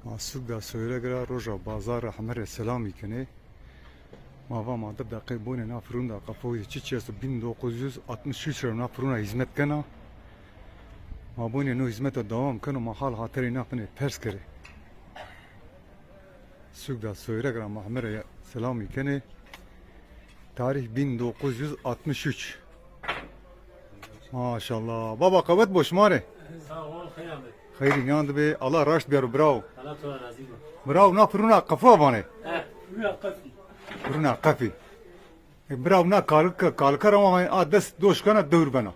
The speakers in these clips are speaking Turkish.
Masuk da söyle gra roja bazar hamere selam ikene. Mava madde dakika boyunca nafrun da kafoyu çiçeği 1963 nafruna hizmet kana. Ma boyunca no hizmete devam kana mahal hateri nafne ters kere. Suk da söyle gra hamere selam ikene. Tarih 1963. Maşallah. Baba kavet boş mare. Sağ ol, kıyamet. Hayır yandı be Allah raşt bir bravo. Allah tuğla razı olsun. Bravo nafruna kafa bana. Rüya kafi. Bruna kafi. Bravo na kalkar ama ades doşkana dövür bana.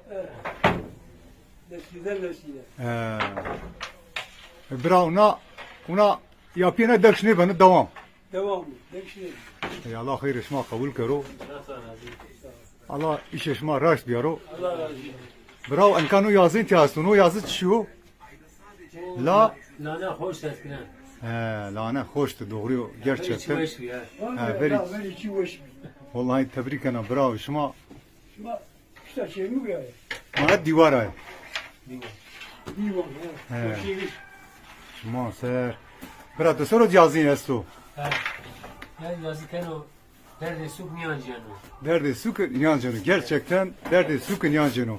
Güzel leşiyle. Bravo na ona yapıyana dekşne bana devam. Devam. Demişim. Ey Allah hayır esma kabul karo. Allah tuğla razı olsun. Allah iş esma raşt biyaro. Allah razı olsun. Bravo enkanu yazın tiyastunu yazı çiğo. La Lana hoş eskiden. lana hoştu doğru gerçekten. İçi ya. Veri Ben içi hoş. vallahi tebrik ederim bravo şuma. Şuna işte şey mi ya? Bana divar ay. Divan. Şuma ser. Bravo sonra yazın esto. Yani yazıken o derdi suk niyancıyanı. Derdi suk inancını gerçekten derdi suk inancını.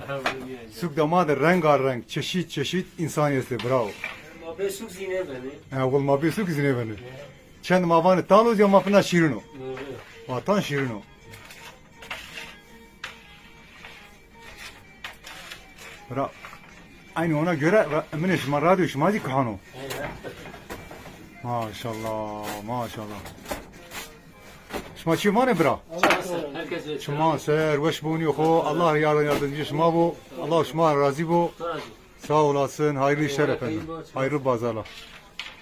Suk damadı rengarenk çeşit çeşit insaniyeti bravo. Ma be suk zine beni. Olma bir suk izine beni. Çend mavanı tanız ya mafına şirino. Vatan şirino. Bravo. Aynı ona göre emine şuma radyo şuma di kahano. Maşallah maşallah. Şuma çimane bra. Herkes شما سر وش بونی خو الله yardımcı شما bu Allah şuma razı bu sağ olasın hayırlı şerefler hayırlı pazarlar